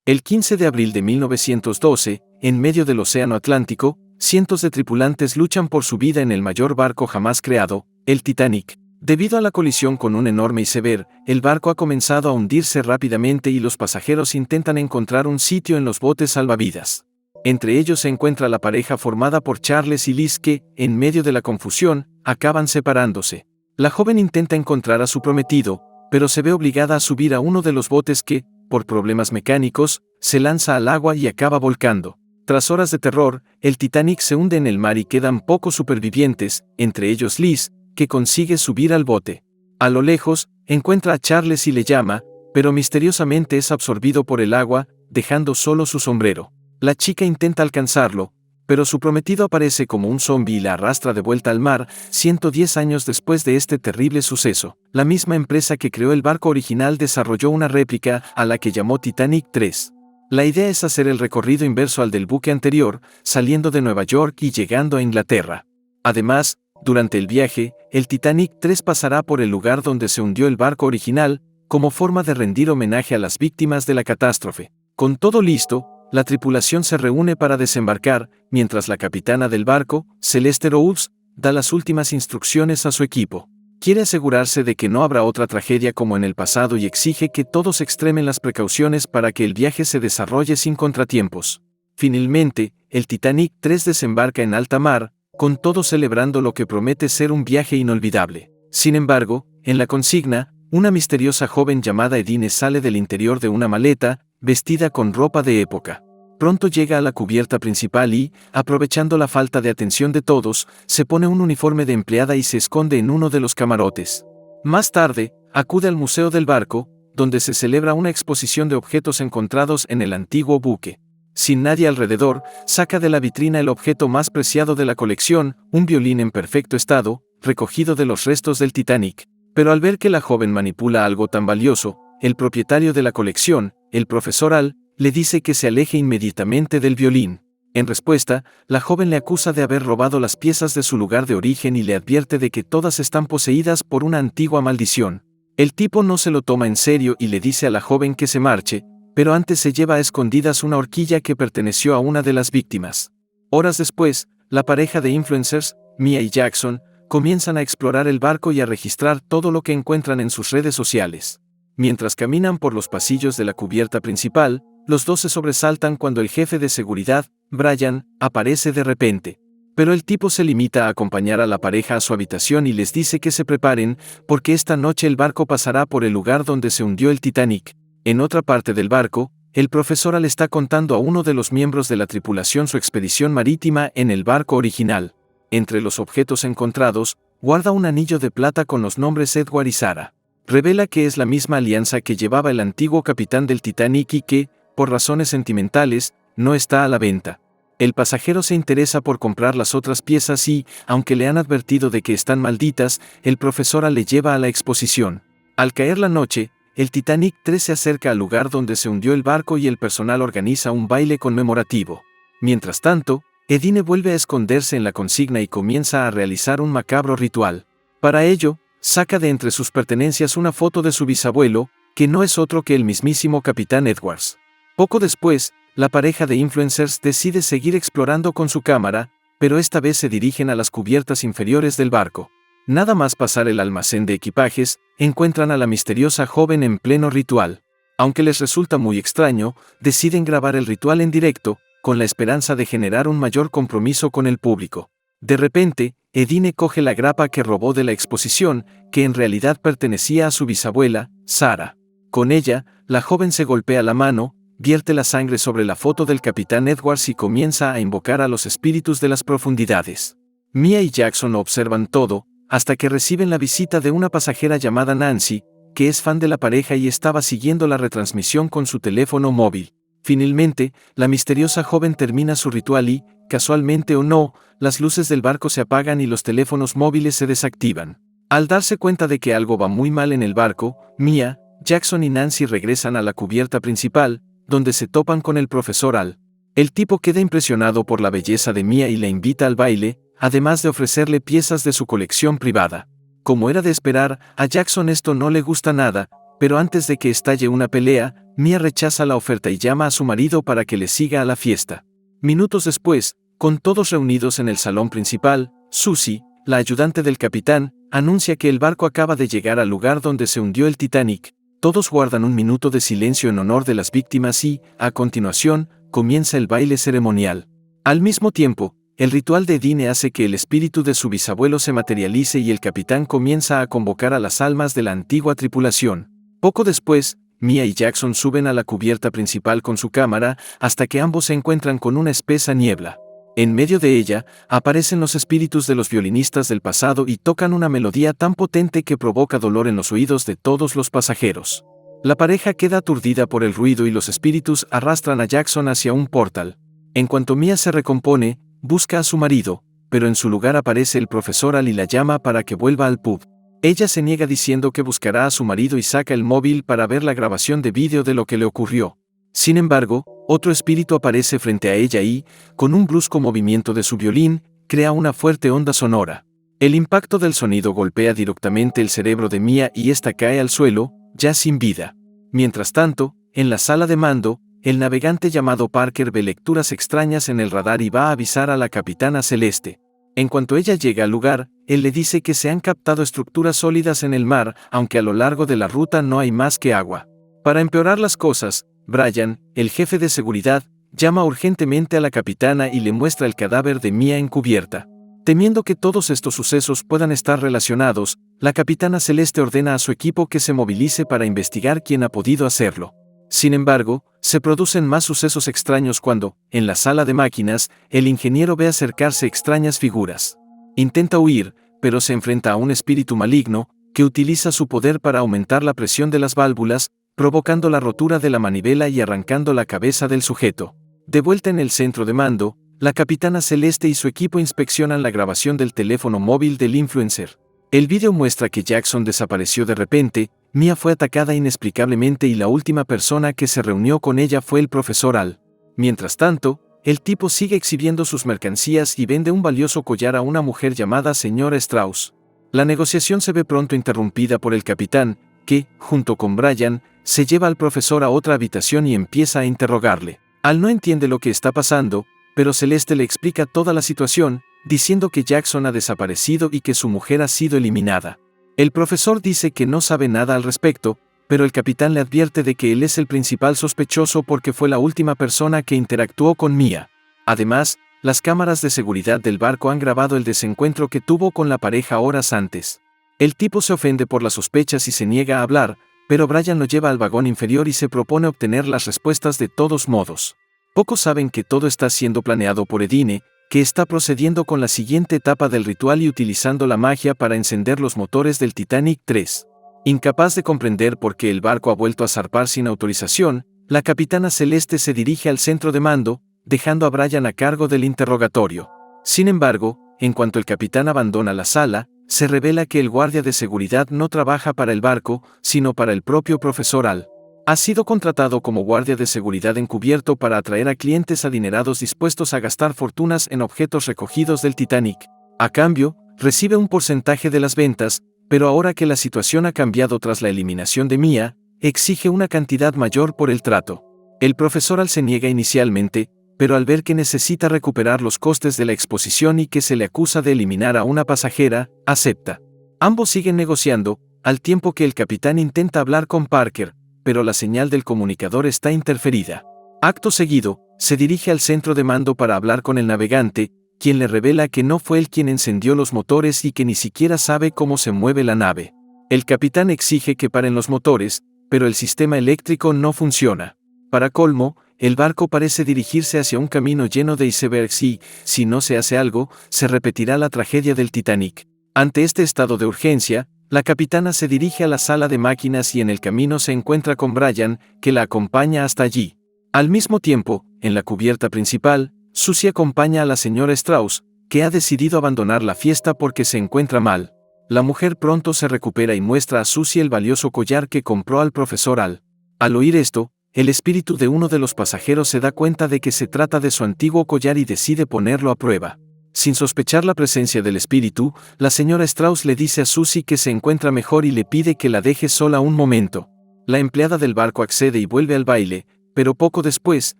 El 15 de abril de 1912, en medio del Océano Atlántico, cientos de tripulantes luchan por su vida en el mayor barco jamás creado, el Titanic. Debido a la colisión con un enorme iceberg, el barco ha comenzado a hundirse rápidamente y los pasajeros intentan encontrar un sitio en los botes salvavidas. Entre ellos se encuentra la pareja formada por Charles y Liz que, en medio de la confusión, acaban separándose. La joven intenta encontrar a su prometido, pero se ve obligada a subir a uno de los botes que, por problemas mecánicos, se lanza al agua y acaba volcando. Tras horas de terror, el Titanic se hunde en el mar y quedan pocos supervivientes, entre ellos Liz, que consigue subir al bote. A lo lejos, encuentra a Charles y le llama, pero misteriosamente es absorbido por el agua, dejando solo su sombrero. La chica intenta alcanzarlo, pero su prometido aparece como un zombi y la arrastra de vuelta al mar, 110 años después de este terrible suceso. La misma empresa que creó el barco original desarrolló una réplica, a la que llamó Titanic 3. La idea es hacer el recorrido inverso al del buque anterior, saliendo de Nueva York y llegando a Inglaterra. Además, durante el viaje, el Titanic 3 pasará por el lugar donde se hundió el barco original, como forma de rendir homenaje a las víctimas de la catástrofe. Con todo listo, la tripulación se reúne para desembarcar, mientras la capitana del barco, Celeste Rhodes, da las últimas instrucciones a su equipo. Quiere asegurarse de que no habrá otra tragedia como en el pasado y exige que todos extremen las precauciones para que el viaje se desarrolle sin contratiempos. Finalmente, el Titanic 3 desembarca en alta mar, con todos celebrando lo que promete ser un viaje inolvidable. Sin embargo, en la consigna, una misteriosa joven llamada Edine sale del interior de una maleta, vestida con ropa de época. Pronto llega a la cubierta principal y, aprovechando la falta de atención de todos, se pone un uniforme de empleada y se esconde en uno de los camarotes. Más tarde, acude al Museo del Barco, donde se celebra una exposición de objetos encontrados en el antiguo buque. Sin nadie alrededor, saca de la vitrina el objeto más preciado de la colección, un violín en perfecto estado, recogido de los restos del Titanic. Pero al ver que la joven manipula algo tan valioso, el propietario de la colección, el profesor Al, le dice que se aleje inmediatamente del violín. En respuesta, la joven le acusa de haber robado las piezas de su lugar de origen y le advierte de que todas están poseídas por una antigua maldición. El tipo no se lo toma en serio y le dice a la joven que se marche, pero antes se lleva a escondidas una horquilla que perteneció a una de las víctimas. Horas después, la pareja de influencers, Mia y Jackson, comienzan a explorar el barco y a registrar todo lo que encuentran en sus redes sociales. Mientras caminan por los pasillos de la cubierta principal, los dos se sobresaltan cuando el jefe de seguridad, Brian, aparece de repente. Pero el tipo se limita a acompañar a la pareja a su habitación y les dice que se preparen, porque esta noche el barco pasará por el lugar donde se hundió el Titanic. En otra parte del barco, el profesor le está contando a uno de los miembros de la tripulación su expedición marítima en el barco original. Entre los objetos encontrados, guarda un anillo de plata con los nombres Edward y Sarah. Revela que es la misma alianza que llevaba el antiguo capitán del Titanic y que, por razones sentimentales, no está a la venta. El pasajero se interesa por comprar las otras piezas y, aunque le han advertido de que están malditas, el profesor le lleva a la exposición. Al caer la noche, el Titanic 3 se acerca al lugar donde se hundió el barco y el personal organiza un baile conmemorativo. Mientras tanto, Edine vuelve a esconderse en la consigna y comienza a realizar un macabro ritual. Para ello, saca de entre sus pertenencias una foto de su bisabuelo, que no es otro que el mismísimo Capitán Edwards. Poco después, la pareja de influencers decide seguir explorando con su cámara, pero esta vez se dirigen a las cubiertas inferiores del barco. Nada más pasar el almacén de equipajes, encuentran a la misteriosa joven en pleno ritual. Aunque les resulta muy extraño, deciden grabar el ritual en directo, con la esperanza de generar un mayor compromiso con el público. De repente, Edine coge la grapa que robó de la exposición, que en realidad pertenecía a su bisabuela, Sarah. Con ella, la joven se golpea la mano, vierte la sangre sobre la foto del capitán Edwards y comienza a invocar a los espíritus de las profundidades. Mia y Jackson observan todo, hasta que reciben la visita de una pasajera llamada Nancy, que es fan de la pareja y estaba siguiendo la retransmisión con su teléfono móvil. Finalmente, la misteriosa joven termina su ritual y, casualmente o no, las luces del barco se apagan y los teléfonos móviles se desactivan. Al darse cuenta de que algo va muy mal en el barco, Mia, Jackson y Nancy regresan a la cubierta principal, donde se topan con el profesor Al. El tipo queda impresionado por la belleza de Mia y la invita al baile, además de ofrecerle piezas de su colección privada. Como era de esperar, a Jackson esto no le gusta nada, pero antes de que estalle una pelea, Mia rechaza la oferta y llama a su marido para que le siga a la fiesta. Minutos después, con todos reunidos en el salón principal, Susie, la ayudante del capitán, anuncia que el barco acaba de llegar al lugar donde se hundió el Titanic. Todos guardan un minuto de silencio en honor de las víctimas y, a continuación, comienza el baile ceremonial. Al mismo tiempo, el ritual de Edine hace que el espíritu de su bisabuelo se materialice y el capitán comienza a convocar a las almas de la antigua tripulación. Poco después, Mia y Jackson suben a la cubierta principal con su cámara hasta que ambos se encuentran con una espesa niebla. En medio de ella, aparecen los espíritus de los violinistas del pasado y tocan una melodía tan potente que provoca dolor en los oídos de todos los pasajeros. La pareja queda aturdida por el ruido y los espíritus arrastran a Jackson hacia un portal. En cuanto Mia se recompone, busca a su marido, pero en su lugar aparece el profesor Al y la llama para que vuelva al pub. Ella se niega diciendo que buscará a su marido y saca el móvil para ver la grabación de vídeo de lo que le ocurrió. Sin embargo, otro espíritu aparece frente a ella y, con un brusco movimiento de su violín, crea una fuerte onda sonora. El impacto del sonido golpea directamente el cerebro de Mia y ésta cae al suelo, ya sin vida. Mientras tanto, en la sala de mando, el navegante llamado Parker ve lecturas extrañas en el radar y va a avisar a la capitana Celeste. En cuanto ella llega al lugar, él le dice que se han captado estructuras sólidas en el mar, aunque a lo largo de la ruta no hay más que agua. Para empeorar las cosas, Brian, el jefe de seguridad, llama urgentemente a la capitana y le muestra el cadáver de Mia en cubierta. Temiendo que todos estos sucesos puedan estar relacionados, la capitana Celeste ordena a su equipo que se movilice para investigar quién ha podido hacerlo. Sin embargo, se producen más sucesos extraños cuando, en la sala de máquinas, el ingeniero ve acercarse extrañas figuras. Intenta huir, pero se enfrenta a un espíritu maligno, que utiliza su poder para aumentar la presión de las válvulas, provocando la rotura de la manivela y arrancando la cabeza del sujeto. De vuelta en el centro de mando, la capitana Celeste y su equipo inspeccionan la grabación del teléfono móvil del influencer. El vídeo muestra que Jackson desapareció de repente, Mia fue atacada inexplicablemente y la última persona que se reunió con ella fue el profesor Al. Mientras tanto, el tipo sigue exhibiendo sus mercancías y vende un valioso collar a una mujer llamada señora Strauss. La negociación se ve pronto interrumpida por el capitán, que, junto con Brian, se lleva al profesor a otra habitación y empieza a interrogarle. Al no entiende lo que está pasando, pero Celeste le explica toda la situación, diciendo que Jackson ha desaparecido y que su mujer ha sido eliminada. El profesor dice que no sabe nada al respecto, pero el capitán le advierte de que él es el principal sospechoso porque fue la última persona que interactuó con Mia. Además, las cámaras de seguridad del barco han grabado el desencuentro que tuvo con la pareja horas antes. El tipo se ofende por las sospechas y se niega a hablar, pero Brian lo lleva al vagón inferior y se propone obtener las respuestas de todos modos. Pocos saben que todo está siendo planeado por Edine, que está procediendo con la siguiente etapa del ritual y utilizando la magia para encender los motores del Titanic 3. Incapaz de comprender por qué el barco ha vuelto a zarpar sin autorización, la capitana Celeste se dirige al centro de mando, dejando a Brian a cargo del interrogatorio. Sin embargo, en cuanto el capitán abandona la sala, se revela que el guardia de seguridad no trabaja para el barco, sino para el propio profesor Al. Ha sido contratado como guardia de seguridad encubierto para atraer a clientes adinerados dispuestos a gastar fortunas en objetos recogidos del Titanic. A cambio, recibe un porcentaje de las ventas, pero ahora que la situación ha cambiado tras la eliminación de Mia, exige una cantidad mayor por el trato. El profesor Al se niega inicialmente, pero al ver que necesita recuperar los costes de la exposición y que se le acusa de eliminar a una pasajera, acepta. Ambos siguen negociando, al tiempo que el capitán intenta hablar con Parker, pero la señal del comunicador está interferida. Acto seguido, se dirige al centro de mando para hablar con el navegante, quien le revela que no fue él quien encendió los motores y que ni siquiera sabe cómo se mueve la nave. El capitán exige que paren los motores, pero el sistema eléctrico no funciona. Para colmo, el barco parece dirigirse hacia un camino lleno de icebergs y, si no se hace algo, se repetirá la tragedia del Titanic. Ante este estado de urgencia, la capitana se dirige a la sala de máquinas y en el camino se encuentra con Brian, que la acompaña hasta allí. Al mismo tiempo, en la cubierta principal, Susie acompaña a la señora Strauss, que ha decidido abandonar la fiesta porque se encuentra mal. La mujer pronto se recupera y muestra a Susie el valioso collar que compró al profesor Al. Al oír esto, el espíritu de uno de los pasajeros se da cuenta de que se trata de su antiguo collar y decide ponerlo a prueba. Sin sospechar la presencia del espíritu, la señora Strauss le dice a Susie que se encuentra mejor y le pide que la deje sola un momento. La empleada del barco accede y vuelve al baile, pero poco después,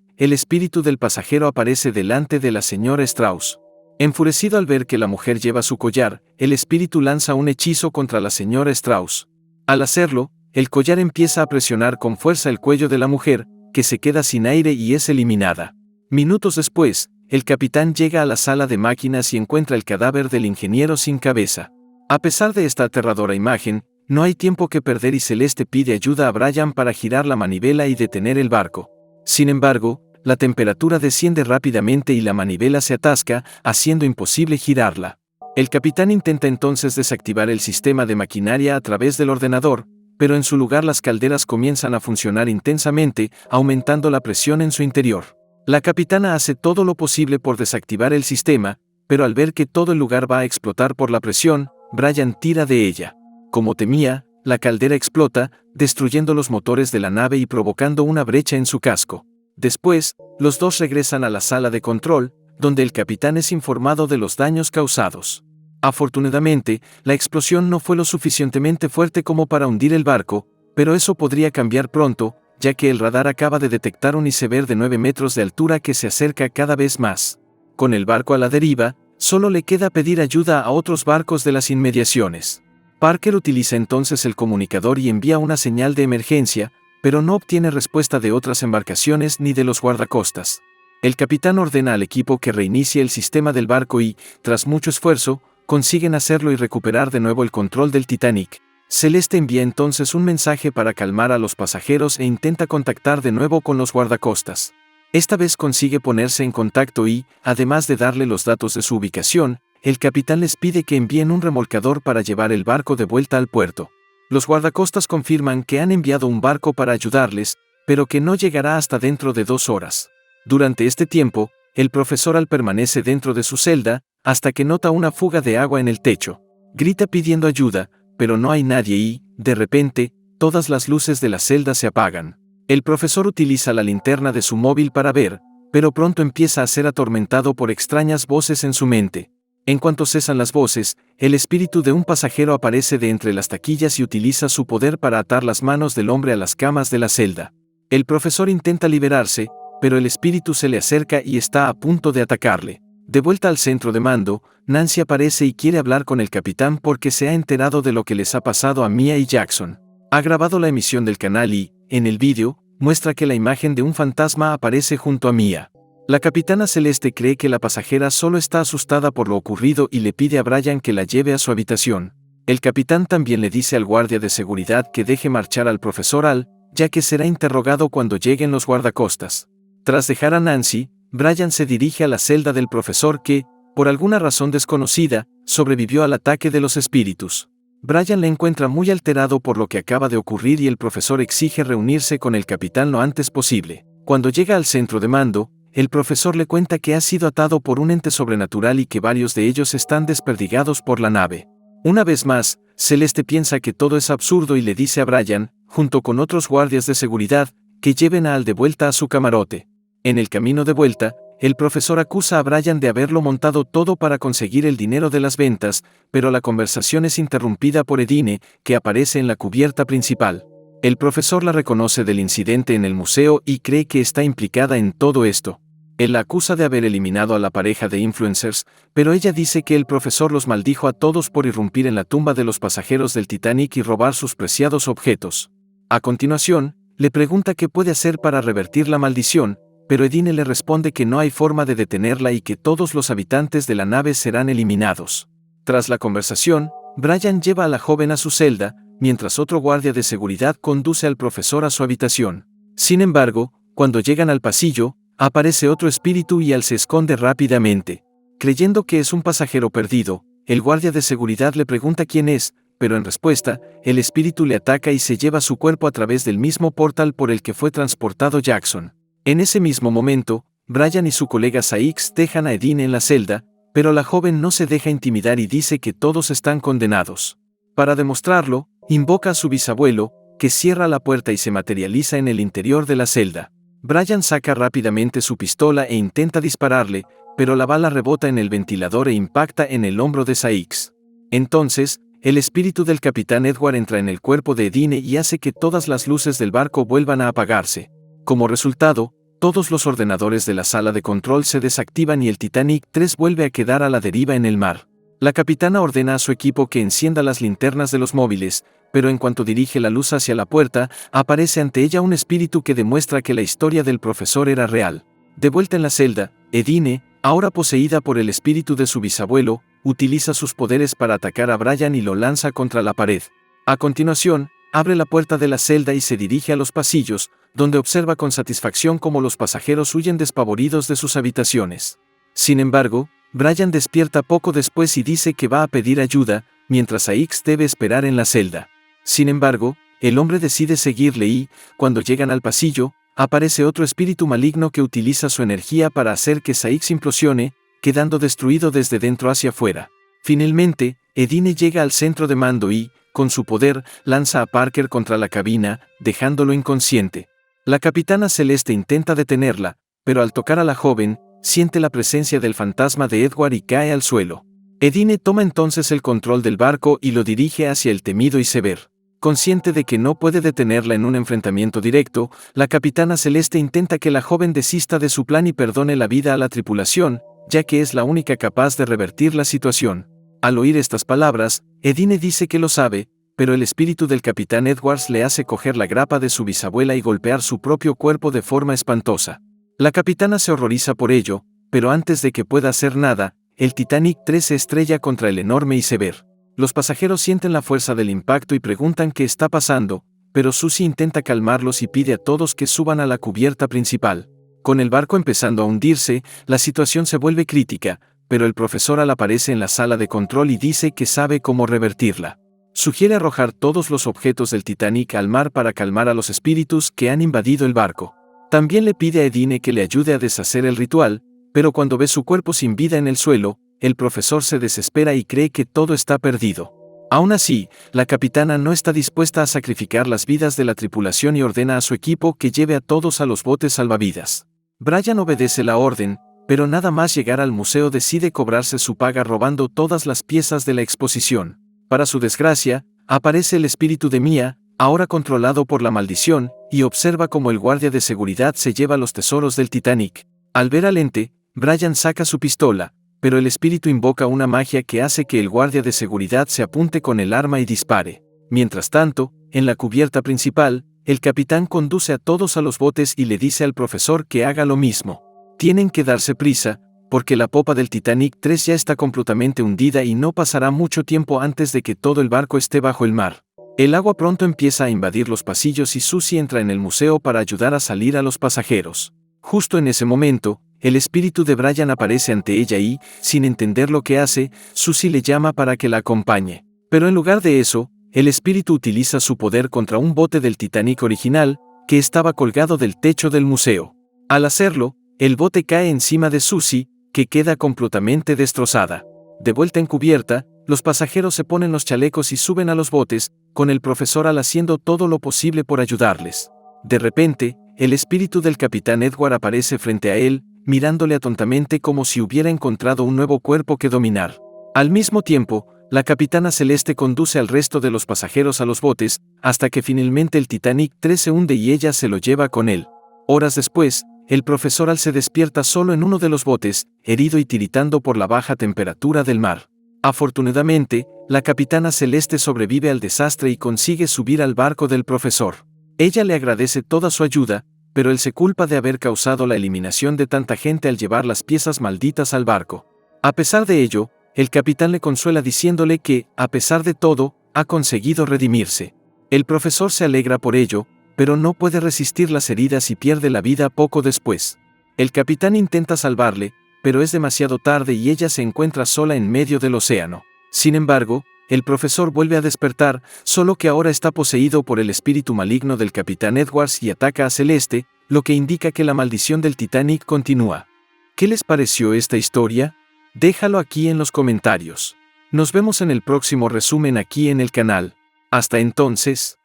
el espíritu del pasajero aparece delante de la señora Strauss. Enfurecido al ver que la mujer lleva su collar, el espíritu lanza un hechizo contra la señora Strauss. Al hacerlo, el collar empieza a presionar con fuerza el cuello de la mujer, que se queda sin aire y es eliminada. Minutos después, el capitán llega a la sala de máquinas y encuentra el cadáver del ingeniero sin cabeza. A pesar de esta aterradora imagen, no hay tiempo que perder y Celeste pide ayuda a Brian para girar la manivela y detener el barco. Sin embargo, la temperatura desciende rápidamente y la manivela se atasca, haciendo imposible girarla. El capitán intenta entonces desactivar el sistema de maquinaria a través del ordenador, pero en su lugar las calderas comienzan a funcionar intensamente, aumentando la presión en su interior. La capitana hace todo lo posible por desactivar el sistema, pero al ver que todo el lugar va a explotar por la presión, Brian tira de ella. Como temía, la caldera explota, destruyendo los motores de la nave y provocando una brecha en su casco. Después, los dos regresan a la sala de control, donde el capitán es informado de los daños causados. Afortunadamente, la explosión no fue lo suficientemente fuerte como para hundir el barco, pero eso podría cambiar pronto, ya que el radar acaba de detectar un iceberg de 9 metros de altura que se acerca cada vez más. Con el barco a la deriva, solo le queda pedir ayuda a otros barcos de las inmediaciones. Parker utiliza entonces el comunicador y envía una señal de emergencia, pero no obtiene respuesta de otras embarcaciones ni de los guardacostas. El capitán ordena al equipo que reinicie el sistema del barco y, tras mucho esfuerzo, consiguen hacerlo y recuperar de nuevo el control del Titanic. Celeste envía entonces un mensaje para calmar a los pasajeros e intenta contactar de nuevo con los guardacostas. Esta vez consigue ponerse en contacto y, además de darle los datos de su ubicación, el capitán les pide que envíen un remolcador para llevar el barco de vuelta al puerto. Los guardacostas confirman que han enviado un barco para ayudarles, pero que no llegará hasta dentro de 2 horas. Durante este tiempo, el profesor Al permanece dentro de su celda, hasta que nota una fuga de agua en el techo. Grita pidiendo ayuda, pero no hay nadie y, de repente, todas las luces de la celda se apagan. El profesor utiliza la linterna de su móvil para ver, pero pronto empieza a ser atormentado por extrañas voces en su mente. En cuanto cesan las voces, el espíritu de un pasajero aparece de entre las taquillas y utiliza su poder para atar las manos del hombre a las camas de la celda. El profesor intenta liberarse, pero el espíritu se le acerca y está a punto de atacarle. De vuelta al centro de mando, Nancy aparece y quiere hablar con el capitán porque se ha enterado de lo que les ha pasado a Mia y Jackson. Ha grabado la emisión del canal y, en el vídeo, muestra que la imagen de un fantasma aparece junto a Mia. La capitana Celeste cree que la pasajera solo está asustada por lo ocurrido y le pide a Brian que la lleve a su habitación. El capitán también le dice al guardia de seguridad que deje marchar al profesor Al, ya que será interrogado cuando lleguen los guardacostas. Tras dejar a Nancy, Brian se dirige a la celda del profesor que, por alguna razón desconocida, sobrevivió al ataque de los espíritus. Brian le encuentra muy alterado por lo que acaba de ocurrir y el profesor exige reunirse con el capitán lo antes posible. Cuando llega al centro de mando, el profesor le cuenta que ha sido atado por un ente sobrenatural y que varios de ellos están desperdigados por la nave. Una vez más, Celeste piensa que todo es absurdo y le dice a Brian, junto con otros guardias de seguridad, que lleven a Al de vuelta a su camarote. En el camino de vuelta, el profesor acusa a Brian de haberlo montado todo para conseguir el dinero de las ventas, pero la conversación es interrumpida por Edine, que aparece en la cubierta principal. El profesor la reconoce del incidente en el museo y cree que está implicada en todo esto. Él la acusa de haber eliminado a la pareja de influencers, pero ella dice que el profesor los maldijo a todos por irrumpir en la tumba de los pasajeros del Titanic y robar sus preciados objetos. A continuación, le pregunta qué puede hacer para revertir la maldición, pero Edine le responde que no hay forma de detenerla y que todos los habitantes de la nave serán eliminados. Tras la conversación, Brian lleva a la joven a su celda, mientras otro guardia de seguridad conduce al profesor a su habitación. Sin embargo, cuando llegan al pasillo, aparece otro espíritu y Al se esconde rápidamente. Creyendo que es un pasajero perdido, el guardia de seguridad le pregunta quién es, pero en respuesta, el espíritu le ataca y se lleva su cuerpo a través del mismo portal por el que fue transportado Jackson. En ese mismo momento, Brian y su colega Saix dejan a Edine en la celda, pero la joven no se deja intimidar y dice que todos están condenados. Para demostrarlo, invoca a su bisabuelo, que cierra la puerta y se materializa en el interior de la celda. Brian saca rápidamente su pistola e intenta dispararle, pero la bala rebota en el ventilador e impacta en el hombro de Saix. Entonces, el espíritu del capitán Edward entra en el cuerpo de Edine y hace que todas las luces del barco vuelvan a apagarse. Como resultado, todos los ordenadores de la sala de control se desactivan y el Titanic 3 vuelve a quedar a la deriva en el mar. La capitana ordena a su equipo que encienda las linternas de los móviles, pero en cuanto dirige la luz hacia la puerta, aparece ante ella un espíritu que demuestra que la historia del profesor era real. De vuelta en la celda, Edine, ahora poseída por el espíritu de su bisabuelo, utiliza sus poderes para atacar a Brian y lo lanza contra la pared. A continuación, abre la puerta de la celda y se dirige a los pasillos, donde observa con satisfacción cómo los pasajeros huyen despavoridos de sus habitaciones. Sin embargo, Brian despierta poco después y dice que va a pedir ayuda, mientras Aix debe esperar en la celda. Sin embargo, el hombre decide seguirle y, cuando llegan al pasillo, aparece otro espíritu maligno que utiliza su energía para hacer que Saix implosione, quedando destruido desde dentro hacia afuera. Finalmente, Edine llega al centro de mando y, con su poder, lanza a Parker contra la cabina, dejándolo inconsciente. La capitana Celeste intenta detenerla, pero al tocar a la joven, siente la presencia del fantasma de Edward y cae al suelo. Edine toma entonces el control del barco y lo dirige hacia el temido iceberg. Consciente de que no puede detenerla en un enfrentamiento directo, la capitana Celeste intenta que la joven desista de su plan y perdone la vida a la tripulación, ya que es la única capaz de revertir la situación. Al oír estas palabras, Edine dice que lo sabe, pero el espíritu del capitán Edwards le hace coger la grapa de su bisabuela y golpear su propio cuerpo de forma espantosa. La capitana se horroriza por ello, pero antes de que pueda hacer nada, el Titanic 3 se estrella contra el enorme iceberg. Los pasajeros sienten la fuerza del impacto y preguntan qué está pasando, pero Susie intenta calmarlos y pide a todos que suban a la cubierta principal. Con el barco empezando a hundirse, la situación se vuelve crítica, pero el profesor aparece en la sala de control y dice que sabe cómo revertirla. Sugiere arrojar todos los objetos del Titanic al mar para calmar a los espíritus que han invadido el barco. También le pide a Edine que le ayude a deshacer el ritual, pero cuando ve su cuerpo sin vida en el suelo, el profesor se desespera y cree que todo está perdido. Aún así, la capitana no está dispuesta a sacrificar las vidas de la tripulación y ordena a su equipo que lleve a todos a los botes salvavidas. Brian obedece la orden, pero nada más llegar al museo decide cobrarse su paga robando todas las piezas de la exposición. Para su desgracia, aparece el espíritu de Mia, ahora controlado por la maldición, y observa cómo el guardia de seguridad se lleva los tesoros del Titanic. Al ver al ente, Brian saca su pistola, pero el espíritu invoca una magia que hace que el guardia de seguridad se apunte con el arma y dispare. Mientras tanto, en la cubierta principal, el capitán conduce a todos a los botes y le dice al profesor que haga lo mismo. Tienen que darse prisa, porque la popa del Titanic 3 ya está completamente hundida y no pasará mucho tiempo antes de que todo el barco esté bajo el mar. El agua pronto empieza a invadir los pasillos y Susie entra en el museo para ayudar a salir a los pasajeros. Justo en ese momento, el espíritu de Brian aparece ante ella y, sin entender lo que hace, Susie le llama para que la acompañe. Pero en lugar de eso, el espíritu utiliza su poder contra un bote del Titanic original, que estaba colgado del techo del museo. Al hacerlo, el bote cae encima de Susie, que queda completamente destrozada. De vuelta en cubierta, los pasajeros se ponen los chalecos y suben a los botes, con el profesor haciendo todo lo posible por ayudarles. De repente, el espíritu del capitán Edward aparece frente a él, mirándole atontamente como si hubiera encontrado un nuevo cuerpo que dominar. Al mismo tiempo, la capitana Celeste conduce al resto de los pasajeros a los botes, hasta que finalmente el Titanic 3 se hunde y ella se lo lleva con él. Horas después, el profesor se despierta solo en uno de los botes, herido y tiritando por la baja temperatura del mar. Afortunadamente, la capitana Celeste sobrevive al desastre y consigue subir al barco del profesor. Ella le agradece toda su ayuda, pero él se culpa de haber causado la eliminación de tanta gente al llevar las piezas malditas al barco. A pesar de ello, el capitán le consuela diciéndole que, a pesar de todo, ha conseguido redimirse. El profesor se alegra por ello, pero no puede resistir las heridas y pierde la vida poco después. El capitán intenta salvarle, pero es demasiado tarde y ella se encuentra sola en medio del océano. Sin embargo, el profesor vuelve a despertar, solo que ahora está poseído por el espíritu maligno del capitán Edwards y ataca a Celeste, lo que indica que la maldición del Titanic continúa. ¿Qué les pareció esta historia? Déjalo aquí en los comentarios. Nos vemos en el próximo resumen aquí en el canal. Hasta entonces.